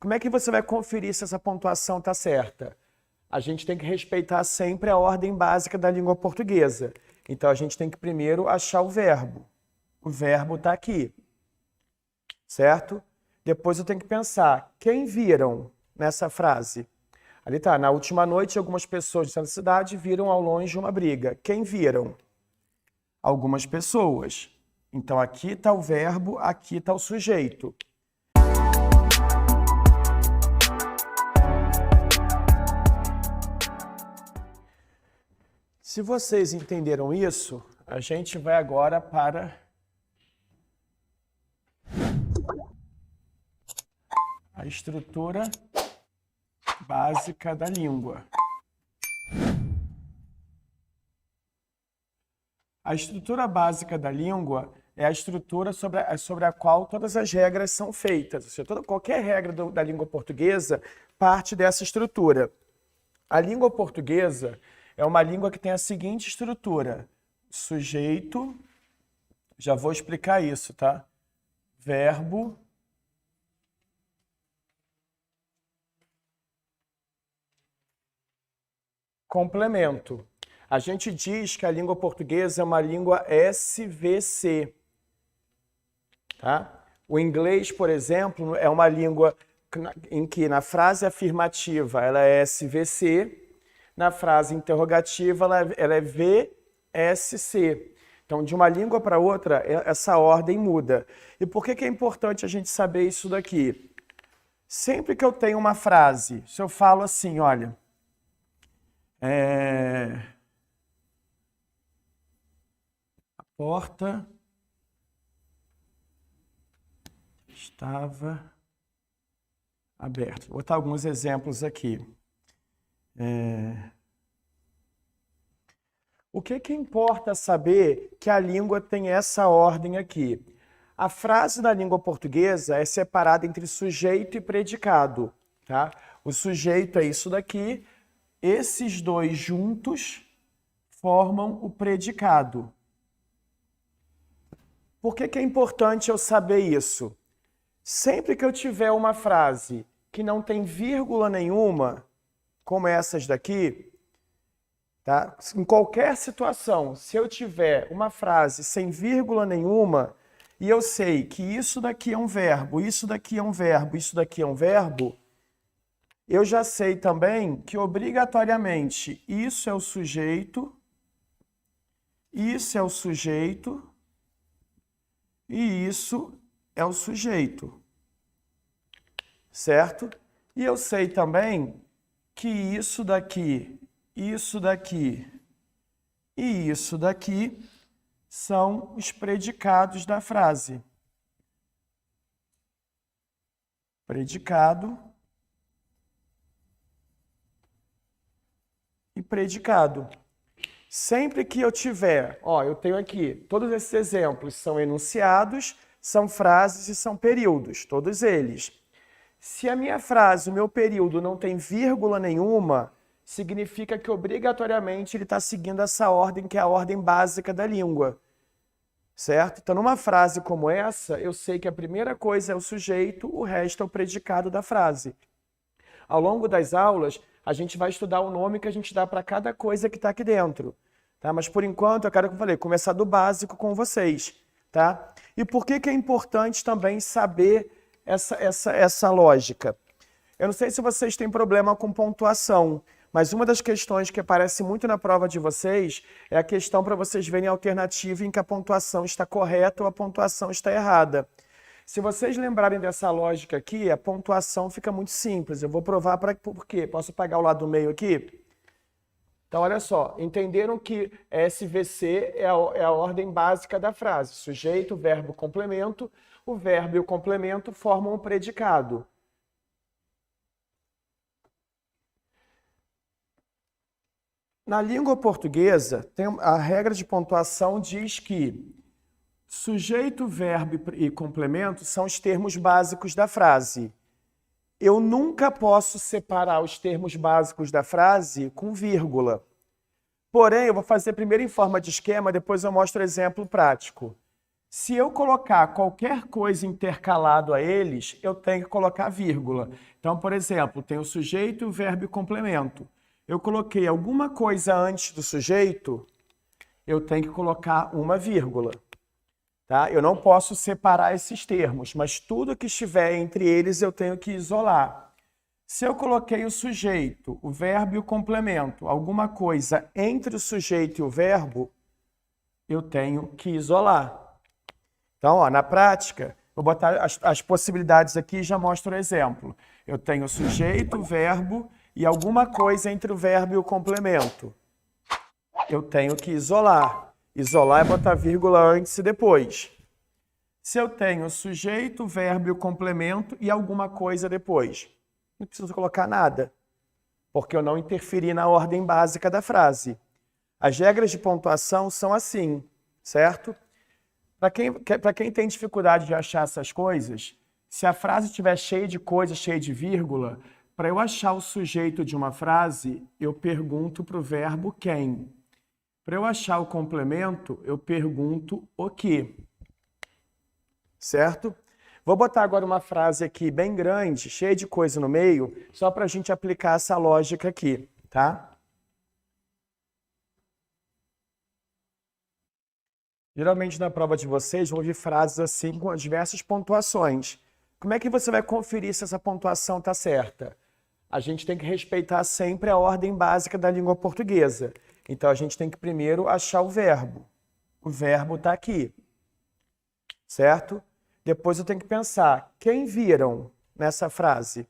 Como é que você vai conferir se essa pontuação está certa? A gente tem que respeitar sempre a ordem básica da língua portuguesa. Então, a gente tem que primeiro achar o verbo. O verbo está aqui, certo? Depois eu tenho que pensar, quem viram nessa frase? Ali está, na última noite, algumas pessoas de certa cidade viram ao longe uma briga. Quem viram? Algumas pessoas. Então, aqui está o verbo, aqui está o sujeito. Se vocês entenderam isso, a gente vai agora para a estrutura básica da língua. A estrutura básica da língua é a estrutura sobre a qual todas as regras são feitas. Ou seja, qualquer regra da língua portuguesa parte dessa estrutura. A língua portuguesa é uma língua que tem a seguinte estrutura: sujeito, já vou explicar isso, tá? Verbo, complemento. A gente diz que a língua portuguesa é uma língua SVC, tá? O inglês, por exemplo, é uma língua em que na frase afirmativa ela é SVC, na frase interrogativa ela é VSC. Então, de uma língua para outra, essa ordem muda. E por que é importante a gente saber isso daqui? Sempre que eu tenho uma frase, se eu falo assim, olha, a porta estava aberta. Vou botar alguns exemplos aqui. O que importa saber que a língua tem essa ordem aqui? A frase da língua portuguesa é separada entre sujeito e predicado, tá? O sujeito é isso daqui, esses dois juntos formam o predicado. Por que é importante eu saber isso? Sempre que eu tiver uma frase que não tem vírgula nenhuma, como essas daqui, tá? Em qualquer situação, se eu tiver uma frase sem vírgula nenhuma, e eu sei que isso daqui é um verbo, isso daqui é um verbo, isso daqui é um verbo, eu já sei também que obrigatoriamente isso é o sujeito, isso é o sujeito e isso é o sujeito, certo? E eu sei também que isso daqui e isso daqui são os predicados da frase. Predicado e predicado. Sempre que eu tiver, eu tenho aqui, todos esses exemplos são enunciados, são frases e são períodos, todos eles. Se a minha frase, o meu período não tem vírgula nenhuma, significa que obrigatoriamente ele está seguindo essa ordem, que é a ordem básica da língua, certo? Então, numa frase como essa, eu sei que a primeira coisa é o sujeito, o resto é o predicado da frase. Ao longo das aulas, a gente vai estudar o nome que a gente dá para cada coisa que está aqui dentro, tá? Mas, por enquanto, eu quero, como eu falei, começar do básico com vocês, tá? E por que é importante também saber essa lógica? Eu não sei se vocês têm problema com pontuação, mas uma das questões que aparece muito na prova de vocês é a questão para vocês verem a alternativa em que a pontuação está correta ou a pontuação está errada. Se vocês lembrarem dessa lógica aqui, a pontuação fica muito simples. Eu vou provar por quê. Posso apagar o lado do meio aqui? Então, olha só. Entenderam que SVC é a ordem básica da frase. Sujeito, verbo, complemento. O verbo e o complemento formam o predicado. Na língua portuguesa, a regra de pontuação diz que sujeito, verbo e complemento são os termos básicos da frase. Eu nunca posso separar os termos básicos da frase com vírgula. Porém, eu vou fazer primeiro em forma de esquema, depois eu mostro exemplo prático. Se eu colocar qualquer coisa intercalado a eles, eu tenho que colocar vírgula. Então, por exemplo, tem o sujeito, o verbo e o complemento. Eu coloquei alguma coisa antes do sujeito, eu tenho que colocar uma vírgula. Tá? Eu não posso separar esses termos, mas tudo que estiver entre eles eu tenho que isolar. Se eu coloquei o sujeito, o verbo e o complemento, alguma coisa entre o sujeito e o verbo, eu tenho que isolar. Então, ó, na prática, vou botar as possibilidades aqui e já mostro o exemplo. Eu tenho o sujeito, o verbo e alguma coisa entre o verbo e o complemento. Eu tenho que isolar. Isolar é botar vírgula antes e depois. Se eu tenho o sujeito, o verbo e o complemento e alguma coisa depois, não preciso colocar nada, porque eu não interferi na ordem básica da frase. As regras de pontuação são assim, certo? Para quem tem dificuldade de achar essas coisas, se a frase estiver cheia de coisa, cheia de vírgula, para eu achar o sujeito de uma frase, eu pergunto para o verbo quem. Para eu achar o complemento, eu pergunto o que. Certo? Vou botar agora uma frase aqui bem grande, cheia de coisa no meio, só para a gente aplicar essa lógica aqui, tá? Geralmente na prova de vocês vão ouvir frases assim com diversas pontuações. Como é que você vai conferir se essa pontuação está certa? A gente tem que respeitar sempre a ordem básica da língua portuguesa. Então a gente tem que primeiro achar o verbo. O verbo está aqui, certo? Depois eu tenho que pensar, quem viram nessa frase?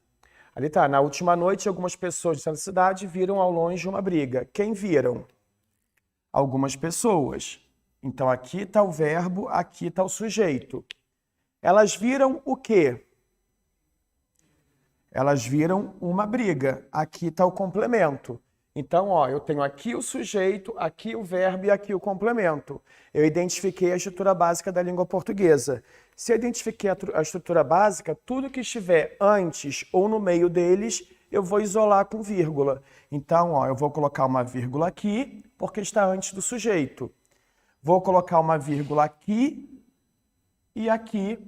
Ali está, na última noite algumas pessoas de Santa Cidade viram ao longe uma briga. Quem viram? Algumas pessoas. Então aqui está o verbo, aqui está o sujeito. Elas viram o quê? Elas viram uma briga. Aqui está o complemento. Então, ó, eu tenho aqui o sujeito, aqui o verbo e aqui o complemento. Eu identifiquei a estrutura básica da língua portuguesa. Se eu identifiquei a estrutura básica, tudo que estiver antes ou no meio deles, eu vou isolar com vírgula. Então, ó, eu vou colocar uma vírgula aqui, porque está antes do sujeito. Vou colocar uma vírgula aqui e aqui,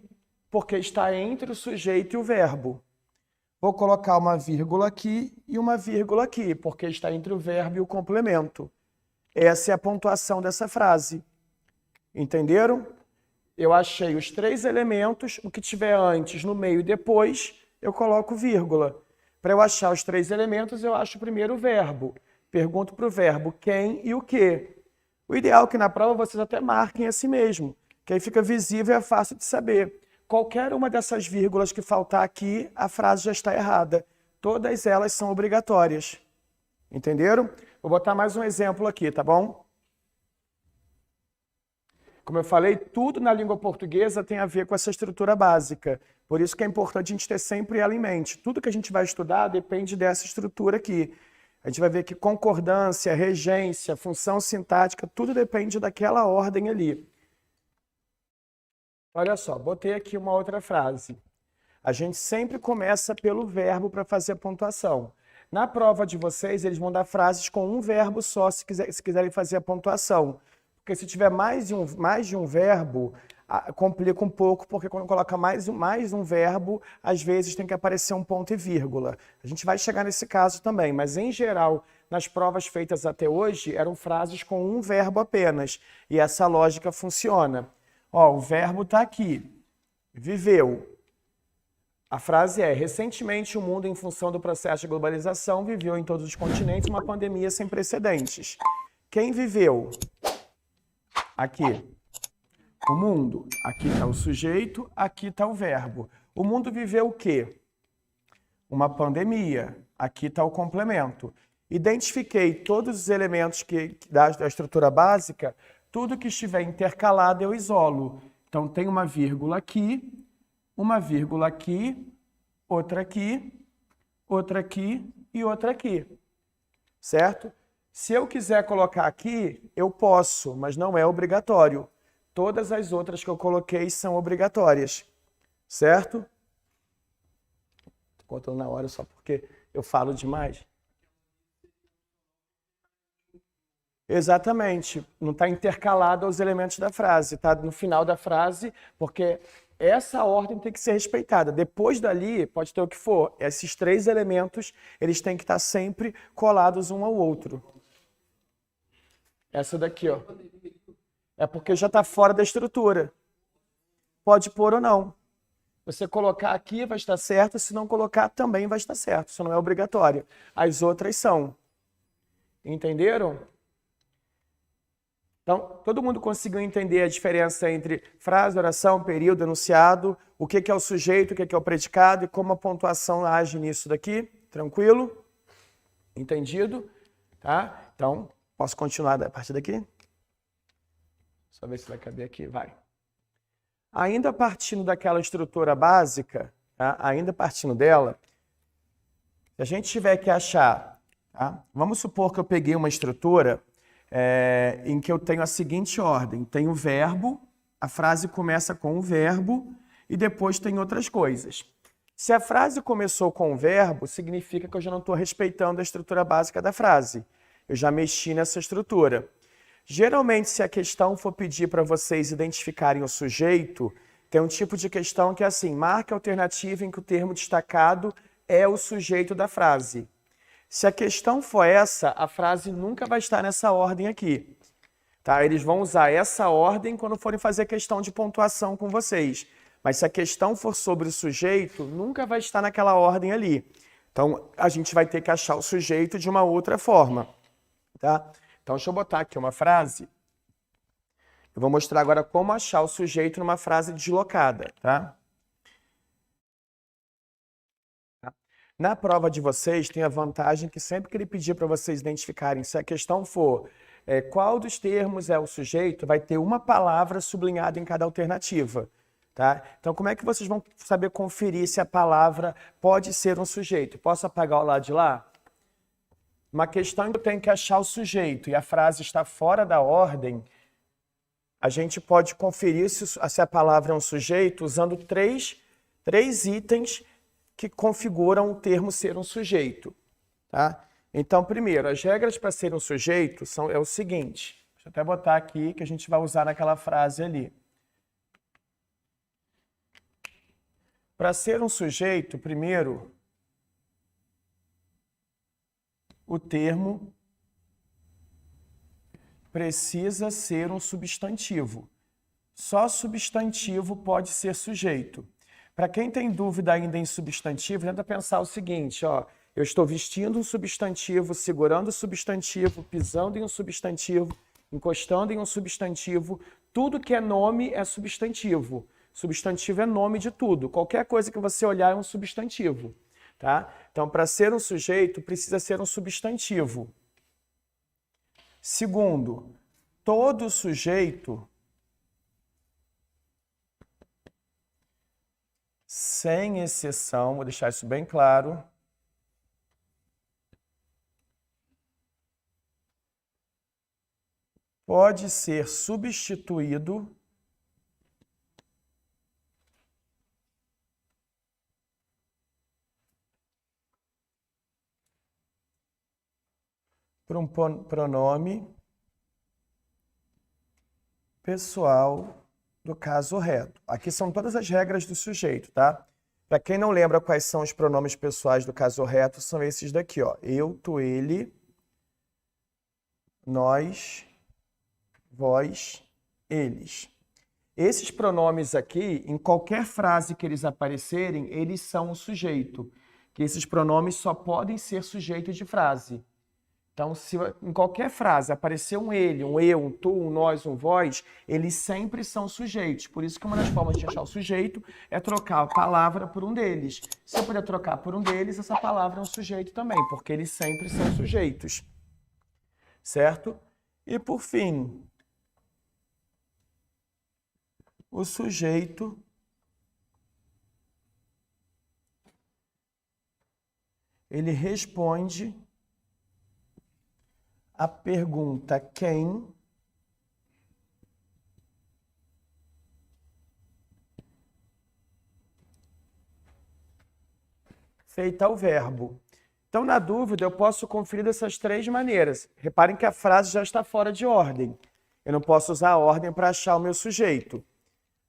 porque está entre o sujeito e o verbo. Vou colocar uma vírgula aqui e uma vírgula aqui, porque está entre o verbo e o complemento. Essa é a pontuação dessa frase. Entenderam? Eu achei os três elementos, o que tiver antes, no meio e depois, eu coloco vírgula. Para eu achar os três elementos, eu acho primeiro o verbo. Pergunto para o verbo quem e o que. O ideal é que na prova vocês até marquem assim mesmo, que aí fica visível e é fácil de saber. Qualquer uma dessas vírgulas que faltar aqui, a frase já está errada. Todas elas são obrigatórias. Entenderam? Vou botar mais um exemplo aqui, tá bom? Como eu falei, tudo na língua portuguesa tem a ver com essa estrutura básica. Por isso que é importante a gente ter sempre ela em mente. Tudo que a gente vai estudar depende dessa estrutura aqui. A gente vai ver que concordância, regência, função sintática, tudo depende daquela ordem ali. Olha só, botei aqui uma outra frase. A gente sempre começa pelo verbo para fazer a pontuação. Na prova de vocês, eles vão dar frases com um verbo só, se quiserem fazer a pontuação. Porque se tiver mais de um verbo, complica um pouco, porque quando coloca mais um verbo, às vezes tem que aparecer um ponto e vírgula. A gente vai chegar nesse caso também, mas em geral, nas provas feitas até hoje, eram frases com um verbo apenas. E essa lógica funciona. Ó, o verbo está aqui. Viveu. A frase é: recentemente o mundo, em função do processo de globalização, viveu em todos os continentes uma pandemia sem precedentes. Quem viveu? Aqui. O mundo. Aqui está o sujeito, aqui está o verbo. O mundo viveu o quê? Uma pandemia. Aqui está o complemento. Identifiquei todos os elementos da estrutura básica. Tudo que estiver intercalado eu isolo. Então tem uma vírgula aqui, outra aqui, outra aqui e outra aqui. Certo? Se eu quiser colocar aqui, eu posso, mas não é obrigatório. Todas as outras que eu coloquei são obrigatórias. Certo? Estou contando na hora só porque eu falo demais. Exatamente. Não está intercalado aos elementos da frase, está no final da frase, porque essa ordem tem que ser respeitada. Depois dali, pode ter o que for. Esses três elementos, eles têm que estar sempre colados um ao outro. Essa daqui, ó. É porque já está fora da estrutura. Pode pôr ou não. Você colocar aqui vai estar certo, se não colocar também vai estar certo. Isso não é obrigatório. As outras são. Entenderam? Então, todo mundo conseguiu entender a diferença entre frase, oração, período, enunciado, o que é o sujeito, o que é o predicado e como a pontuação age nisso daqui? Tranquilo? Entendido? Tá? Então, posso continuar a partir daqui? Só ver se vai caber aqui. Vai. Ainda partindo daquela estrutura básica, tá? Ainda partindo dela, se a gente tiver que achar, tá? Vamos supor que eu peguei uma estrutura em que eu tenho a seguinte ordem. Tem o verbo, a frase começa com o verbo e depois tem outras coisas. Se a frase começou com o verbo, significa que eu já não estou respeitando a estrutura básica da frase. Eu já mexi nessa estrutura. Geralmente, se a questão for pedir para vocês identificarem o sujeito, tem um tipo de questão que é assim, marque a alternativa em que o termo destacado é o sujeito da frase. Se a questão for essa, a frase nunca vai estar nessa ordem aqui. Tá? Eles vão usar essa ordem quando forem fazer questão de pontuação com vocês. Mas se a questão for sobre o sujeito, nunca vai estar naquela ordem ali. Então, a gente vai ter que achar o sujeito de uma outra forma. Tá? Então, deixa eu botar aqui uma frase. Eu vou mostrar agora como achar o sujeito numa frase deslocada. Tá? Na prova de vocês, tem a vantagem que sempre que ele pedir para vocês identificarem, se a questão for qual dos termos é o sujeito, vai ter uma palavra sublinhada em cada alternativa. Tá? Então, como é que vocês vão saber conferir se a palavra pode ser um sujeito? Posso apagar o lado de lá? Uma questão em que eu tenho que achar o sujeito e a frase está fora da ordem, a gente pode conferir se a palavra é um sujeito usando três itens que configuram o termo ser um sujeito. Tá? Então, primeiro, as regras para ser um sujeito é o seguinte. Deixa eu até botar aqui que a gente vai usar naquela frase ali. Para ser um sujeito, primeiro, o termo precisa ser um substantivo. Só substantivo pode ser sujeito. Para quem tem dúvida ainda em substantivo, tenta pensar o seguinte, ó, eu estou vestindo um substantivo, segurando o substantivo, pisando em um substantivo, encostando em um substantivo, tudo que é nome é substantivo. Substantivo é nome de tudo. Qualquer coisa que você olhar é um substantivo. Tá? Então, para ser um sujeito, precisa ser um substantivo. Segundo, todo sujeito, sem exceção, vou deixar isso bem claro, pode ser substituído por um pronome pessoal do caso reto. Aqui são todas as regras do sujeito, tá? Para quem não lembra quais são os pronomes pessoais do caso reto, são esses daqui, ó. Eu, tu, ele, nós, vós, eles. Esses pronomes aqui, em qualquer frase que eles aparecerem, eles são o sujeito. Que esses pronomes só podem ser sujeito de frase. Então, se em qualquer frase aparecer um ele, um eu, um tu, um nós, um vós, eles sempre são sujeitos. Por isso que uma das formas de achar o sujeito é trocar a palavra por um deles. Se eu puder trocar por um deles, essa palavra é um sujeito também, porque eles sempre são sujeitos. Certo? E por fim, o sujeito ele responde a pergunta quem feita ao verbo. Então, na dúvida, eu posso conferir dessas 3 maneiras. Reparem que a frase já está fora de ordem. Eu não posso usar a ordem para achar o meu sujeito,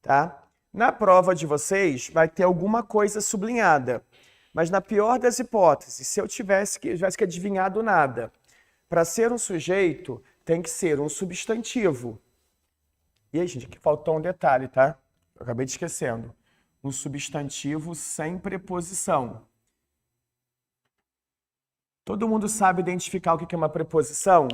tá? Na prova de vocês, vai ter alguma coisa sublinhada. Mas na pior das hipóteses, se eu tivesse que adivinhar do nada, para ser um sujeito, tem que ser um substantivo. E aí, gente, aqui faltou um detalhe, tá? Eu acabei esquecendo. Um substantivo sem preposição. Todo mundo sabe identificar o que é uma preposição?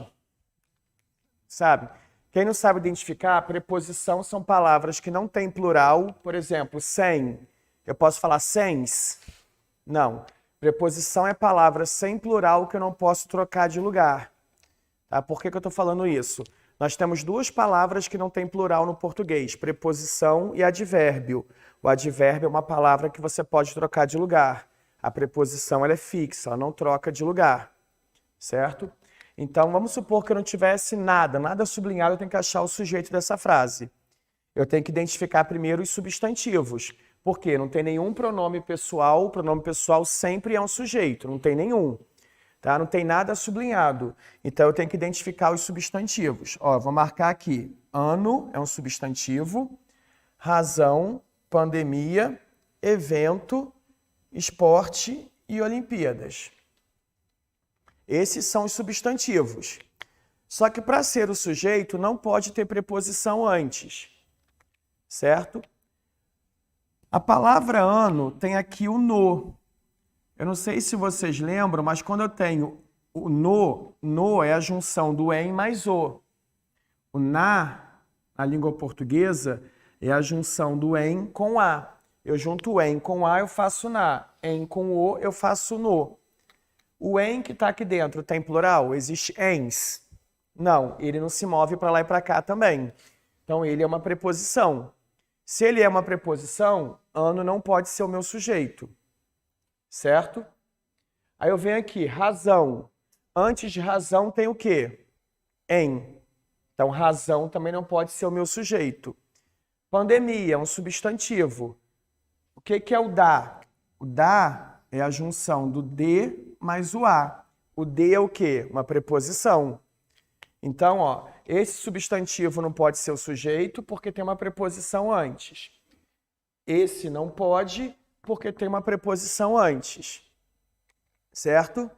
Sabe? Quem não sabe identificar, preposição são palavras que não têm plural. Por exemplo, sem. Eu posso falar sens? Não. Preposição é palavra sem plural que eu não posso trocar de lugar. Tá? Por que eu estou falando isso? Nós temos 2 palavras que não têm plural no português, preposição e advérbio. O advérbio é uma palavra que você pode trocar de lugar. A preposição ela é fixa, ela não troca de lugar, certo? Então, vamos supor que eu não tivesse nada sublinhado, eu tenho que achar o sujeito dessa frase. Eu tenho que identificar primeiro os substantivos. Por quê? Não tem nenhum pronome pessoal, o pronome pessoal sempre é um sujeito, não tem nenhum. Tá? Não tem nada sublinhado. Então, eu tenho que identificar os substantivos. Ó, eu vou marcar aqui. Ano é um substantivo, razão, pandemia, evento, esporte e Olimpíadas. Esses são os substantivos. Só que para ser o sujeito não pode ter preposição antes, certo? A palavra ano tem aqui o no. Eu não sei se vocês lembram, mas quando eu tenho o no é a junção do em mais o. O na língua portuguesa, é a junção do em com a. Eu junto o em com a, eu faço na. Em com o, eu faço no. O em que está aqui dentro tem plural? Existe ens? Não, ele não se move para lá e para cá também. Então, ele é uma preposição. Se ele é uma preposição, ano não pode ser o meu sujeito. Certo? Aí eu venho aqui, razão. Antes de razão tem o quê? Em. Então, razão também não pode ser o meu sujeito. Pandemia é um substantivo. O que é o da? O da é a junção do de mais o a. O de é o quê? Uma preposição. Então, ó, esse substantivo não pode ser o sujeito porque tem uma preposição antes. Esse não pode porque tem uma preposição antes. Certo?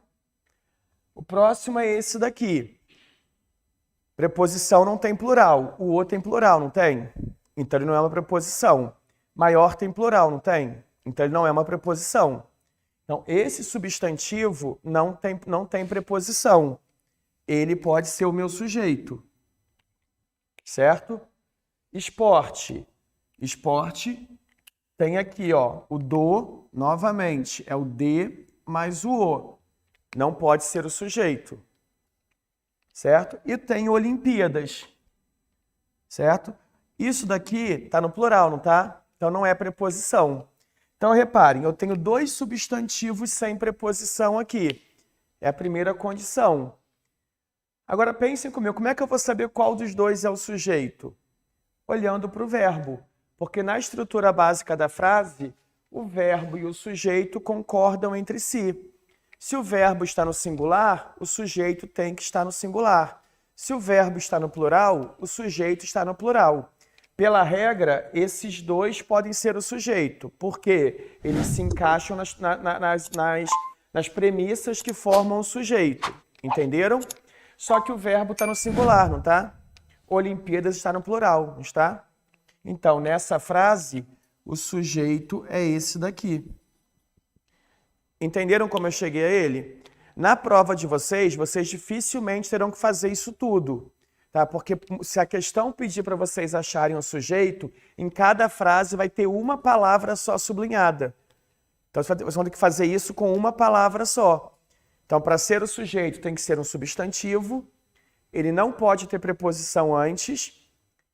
O próximo é esse daqui. Preposição não tem plural. O o tem plural, não tem? Então ele não é uma preposição. Maior tem plural, não tem? Então ele não é uma preposição. Então esse substantivo não tem preposição. Ele pode ser o meu sujeito. Certo? Esporte. Esporte tem aqui, ó, o do, novamente, é o de mais o o. Não pode ser o sujeito. Certo? E tem Olimpíadas. Certo? Isso daqui está no plural, não tá? Então não é preposição. Então reparem, eu tenho 2 substantivos sem preposição aqui. É a primeira condição. Agora pensem comigo, como é que eu vou saber qual dos 2 é o sujeito? Olhando para o verbo. Porque na estrutura básica da frase, o verbo e o sujeito concordam entre si. Se o verbo está no singular, o sujeito tem que estar no singular. Se o verbo está no plural, o sujeito está no plural. Pela regra, esses 2 podem ser o sujeito, porque eles se encaixam nas premissas que formam o sujeito. Entenderam? Só que o verbo está no singular, não está? Olimpíadas está no plural, não está? Então, nessa frase, o sujeito é esse daqui. Entenderam como eu cheguei a ele? Na prova de vocês, vocês dificilmente terão que fazer isso tudo. Tá? Porque se a questão pedir para vocês acharem um sujeito, em cada frase vai ter uma palavra só sublinhada. Então, vocês vão ter que fazer isso com uma palavra só. Então, para ser o sujeito, tem que ser um substantivo. Ele não pode ter preposição antes,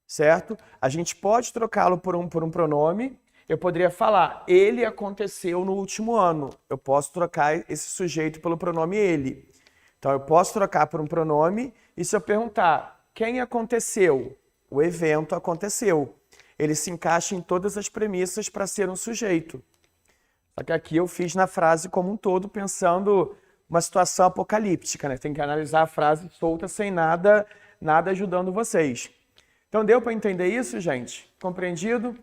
certo? A gente pode trocá-lo por um pronome. Eu poderia falar, ele aconteceu no último ano. Eu posso trocar esse sujeito pelo pronome ele. Então, eu posso trocar por um pronome e se eu perguntar, quem aconteceu? O evento aconteceu. Ele se encaixa em todas as premissas para ser um sujeito. Só que aqui eu fiz na frase como um todo, pensando uma situação apocalíptica, né? Tem que analisar a frase solta sem nada ajudando vocês. Então deu para entender isso, gente? Compreendido?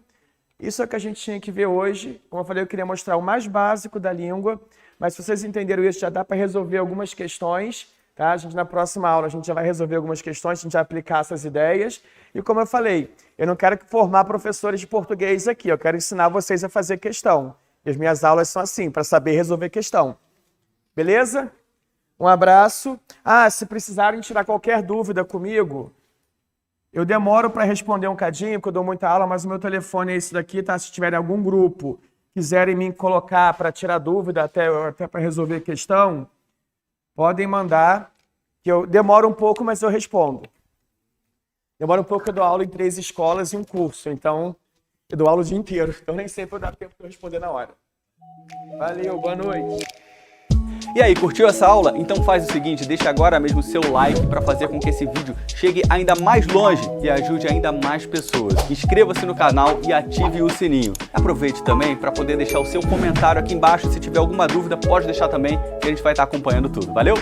Isso é o que a gente tinha que ver hoje. Como eu falei, eu queria mostrar o mais básico da língua, mas se vocês entenderam isso, já dá para resolver algumas questões, tá? A gente, na próxima aula, a gente já vai resolver algumas questões, a gente vai aplicar essas ideias. E como eu falei, eu não quero formar professores de português aqui, eu quero ensinar vocês a fazer questão. E as minhas aulas são assim, para saber resolver questão. Beleza? Um abraço. Ah, se precisarem tirar qualquer dúvida comigo, eu demoro para responder um cadinho, porque eu dou muita aula, mas o meu telefone é esse daqui, tá? Se tiverem algum grupo, quiserem me colocar para tirar dúvida, até para resolver questão, podem mandar, que eu demoro um pouco, mas eu respondo. Demora um pouco, eu dou aula em 3 escolas e um curso, então eu dou aula o dia inteiro, então nem sempre dá tempo de eu responder na hora. Valeu, boa noite. E aí, curtiu essa aula? Então faz o seguinte, deixa agora mesmo o seu like para fazer com que esse vídeo chegue ainda mais longe e ajude ainda mais pessoas. Inscreva-se no canal e ative o sininho. Aproveite também para poder deixar o seu comentário aqui embaixo. Se tiver alguma dúvida, pode deixar também, que a gente vai estar acompanhando tudo. Valeu?